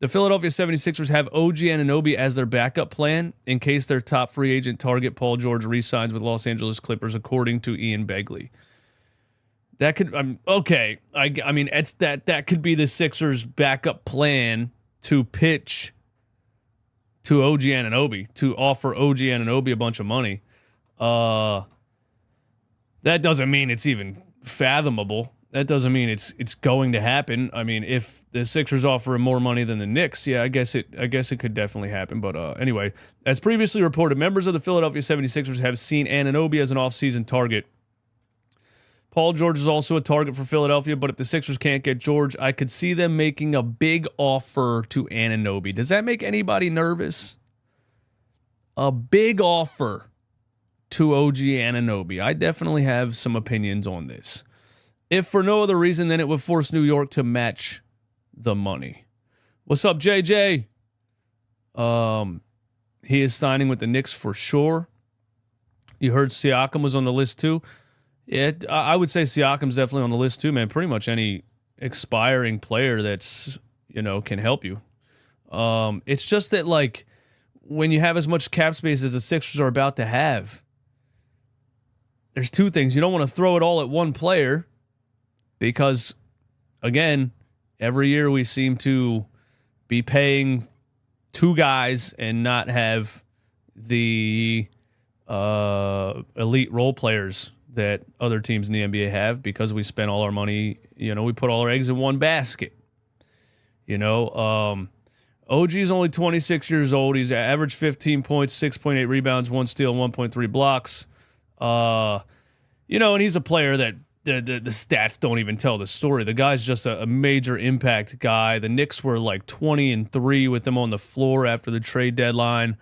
The Philadelphia 76ers have OG Anunoby as their backup plan in case their top free agent target, Paul George, re-signs with Los Angeles Clippers, according to Ian Begley. That could, okay. I mean, it's that could be the Sixers' backup plan to pitch to OG Anunoby, to offer OG Anunoby a bunch of money. That doesn't mean it's even fathomable. That doesn't mean it's going to happen. I mean, if the Sixers offer him more money than the Knicks, yeah, I guess it could definitely happen. But anyway, as previously reported, members of the Philadelphia 76ers have seen Anunoby as an offseason target. Paul George is also a target for Philadelphia, but if the Sixers can't get George, I could see them making a big offer to Anunoby. Does that make anybody nervous? A big offer to OG Anunoby. I definitely have some opinions on this. If for no other reason, then it would force New York to match the money. What's up, JJ? He is signing with the Knicks for sure. You heard Siakam was on the list too. Yeah, I would say Siakam's definitely on the list too, man. Pretty much any expiring player that's, can help you. It's just that, like, when you have as much cap space as the Sixers are about to have, there's two things. You don't want to throw it all at one player because, again, every year we seem to be paying two guys and not have the elite role players that other teams in the NBA have because we spent all our money, we put all our eggs in one basket. OG is only 26 years old. He's averaged 15 points, 6.8 rebounds, 1 steal, 1.3 blocks. And he's a player that the stats don't even tell the story. The guy's just a major impact guy. The Knicks were like 20-3 with him on the floor after the trade deadline.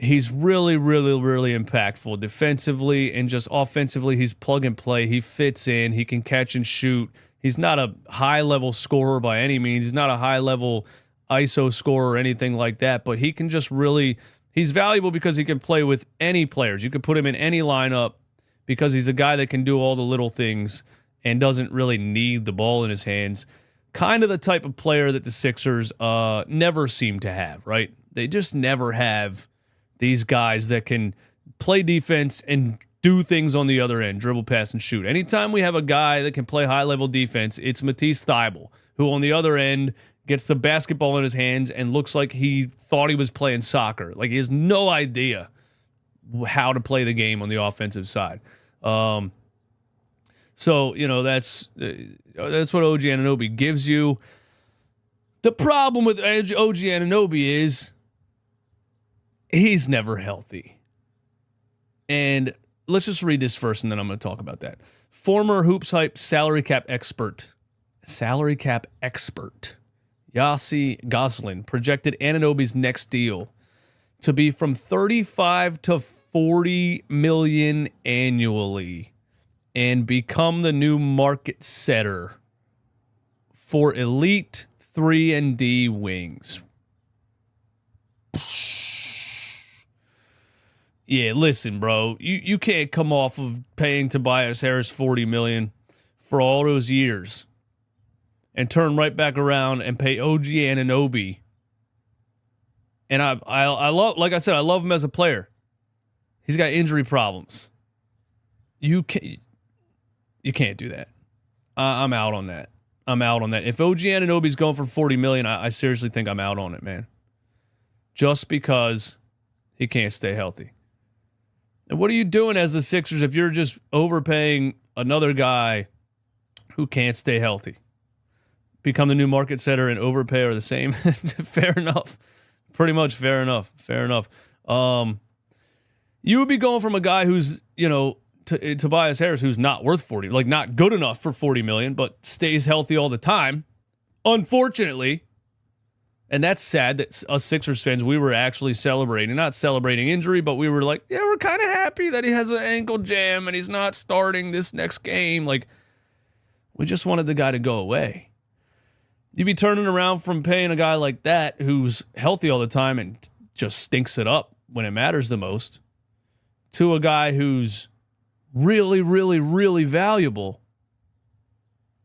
He's really, really, really impactful defensively and just offensively. He's plug and play. He fits in. He can catch and shoot. He's not a high-level scorer by any means. He's not a high-level ISO scorer or anything like that, but he can just really – he's valuable because he can play with any players. You could put him in any lineup because he's a guy that can do all the little things and doesn't really need the ball in his hands. Kind of the type of player that the Sixers never seem to have, right? They just never have these guys that can play defense and do things on the other end, dribble, pass, and shoot. Anytime we have a guy that can play high-level defense, it's Matisse Thybulle, who on the other end gets the basketball in his hands and looks like he thought he was playing soccer. Like, he has no idea how to play the game on the offensive side. So, that's what OG Anunoby gives you. The problem with OG Anunoby is he's never healthy. And let's just read this first, and then I'm going to talk about that. Former Hoops Hype salary cap expert, Yossi Goslin, projected Anunoby's next deal to be from $35 to $40 million annually and become the new market setter for elite 3-and-D wings. Yeah, listen, bro. You can't come off of paying Tobias Harris $40 million for all those years and turn right back around and pay OG Anunoby. And I love, like I said, I love him as a player. He's got injury problems. You can't do that. I'm out on that. If OG Anunoby's going for $40 million, I seriously think I'm out on it, man. Just because he can't stay healthy. And what are you doing as the Sixers if you're just overpaying another guy who can't stay healthy? Become the new market setter and overpay are the same? Fair enough. Pretty much fair enough. You would be going from a guy who's, Tobias Harris, who's not worth 40, like not good enough for $40 million, but stays healthy all the time. Unfortunately, and that's sad that us Sixers fans, we were actually celebrating, not celebrating injury, but we were like, yeah, we're kind of happy that he has an ankle jam and he's not starting this next game. Like, we just wanted the guy to go away. You'd be turning around from paying a guy like that who's healthy all the time and just stinks it up when it matters the most to a guy who's really, really, really valuable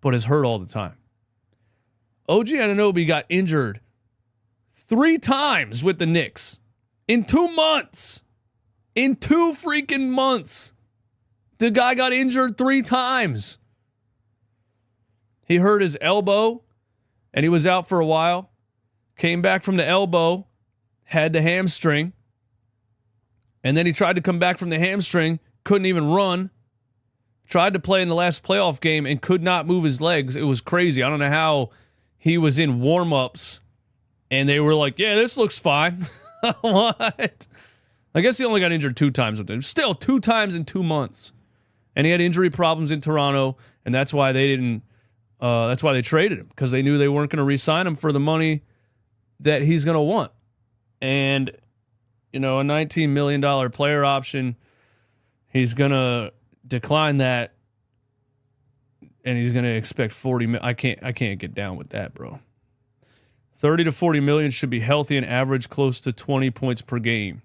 but is hurt all the time. OG Anunoby got injured 3 times with the Knicks in 2 months. In 2 freaking months. The guy got injured 3 times. He hurt his elbow and he was out for a while. Came back from the elbow, had the hamstring. And then he tried to come back from the hamstring, couldn't even run. Tried to play in the last playoff game and could not move his legs. It was crazy. I don't know how he was in warm-ups and they were like, yeah, this looks fine. What? I guess he only got injured 2 times with them. Still 2 times in 2 months. And he had injury problems in Toronto, and that's why they didn't. That's why they traded him, because they knew they weren't going to re-sign him for the money that he's going to want. And a $19 million player option, he's going to decline that, and he's going to expect 40 million. I can't get down with that, bro. 30 to 40 million should be healthy and average close to 20 points per game.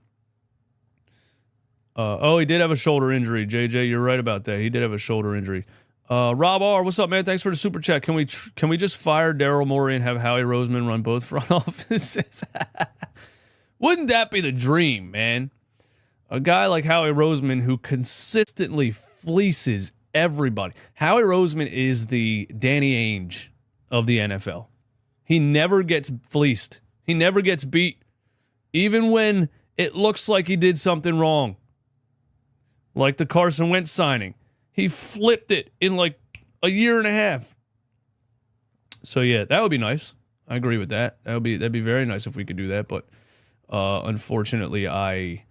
He did have a shoulder injury. JJ, you're right about that. He did have a shoulder injury. Rob R, what's up, man? Thanks for the super chat. Can we just fire Daryl Morey and have Howie Roseman run both front offices? Wouldn't that be the dream, man? A guy like Howie Roseman who consistently fleeces everybody. Howie Roseman is the Danny Ainge of the NFL. He never gets fleeced. He never gets beat. Even when it looks like he did something wrong. Like the Carson Wentz signing. He flipped it in like a year and a half. So yeah, that would be nice. I agree with that. That'd be very nice if we could do that, but unfortunately I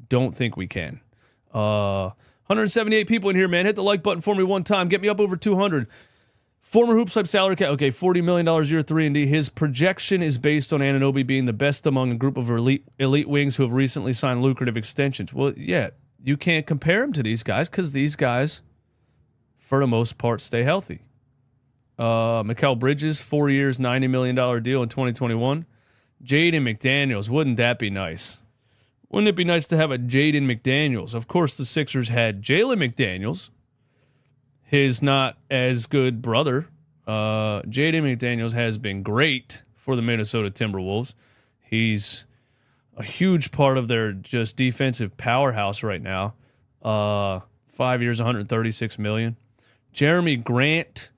don't think we can. 178 people in here, man. Hit the like button for me one time. Get me up over 200. Former Hoops Hype salary cap. Okay, $40 million year 3 and D. His projection is based on Anunoby being the best among a group of elite wings who have recently signed lucrative extensions. Well, yeah, you can't compare him to these guys because these guys, for the most part, stay healthy. Mikal Bridges, 4 years, $90 million deal in 2021. Jaden McDaniels, wouldn't that be nice? Wouldn't it be nice to have a Jaden McDaniels? Of course, the Sixers had Jalen McDaniels, his not as good brother. Jaden McDaniels has been great for the Minnesota Timberwolves. He's a huge part of their just defensive powerhouse right now. 5 years, $136 million. Jeremy Grant,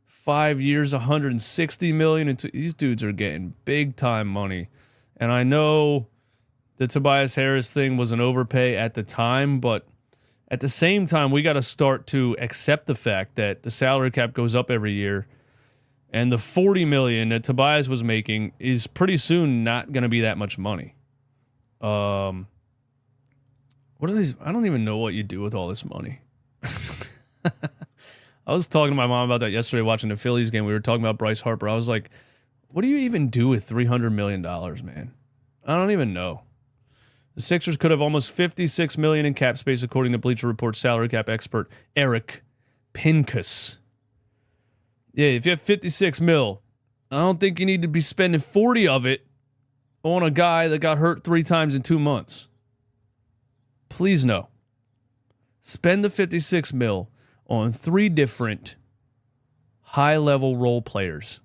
5 years, $160 million. And these dudes are getting big time money. And I know the Tobias Harris thing was an overpay at the time, but at the same time, we got to start to accept the fact that the salary cap goes up every year, and the $40 million that Tobias was making is pretty soon not going to be that much money. What are these? I don't even know what you do with all this money. I was talking to my mom about that yesterday watching the Phillies game. We were talking about Bryce Harper. I was like, what do you even do with $300 million, man? I don't even know. The Sixers could have almost $56 million in cap space, according to Bleacher Report salary cap expert Eric Pincus. Yeah, if you have 56 mil, I don't think you need to be spending 40 of it on a guy that got hurt 3 times in 2 months. Please no. Spend the 56 mil on 3 different high-level role players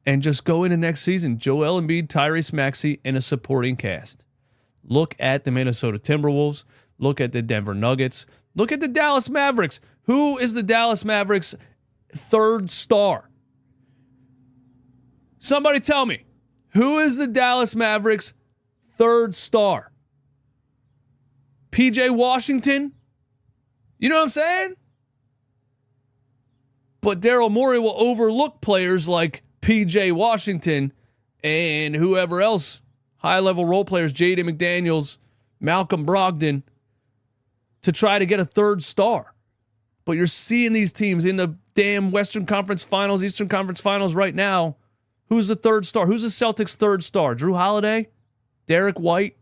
and just go into next season. Joel Embiid, Tyrese Maxey, and a supporting cast. Look at the Minnesota Timberwolves. Look at the Denver Nuggets. Look at the Dallas Mavericks. Who is the Dallas Mavericks' 3rd star? Somebody tell me. Who is the Dallas Mavericks' 3rd star? PJ Washington? You know what I'm saying? But Daryl Morey will overlook players like PJ Washington and whoever else, high-level role players, Jaden McDaniels, Malcolm Brogdon, to try to get a 3rd star. But you're seeing these teams in the damn Western Conference Finals, Eastern Conference Finals right now. Who's the 3rd star? Who's the Celtics' 3rd star? Drew Holiday? Derek White?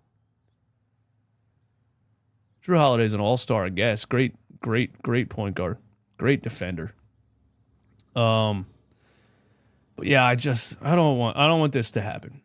Drew Holiday's an all-star, I guess. Great point guard. Great defender. But yeah, I don't want this to happen.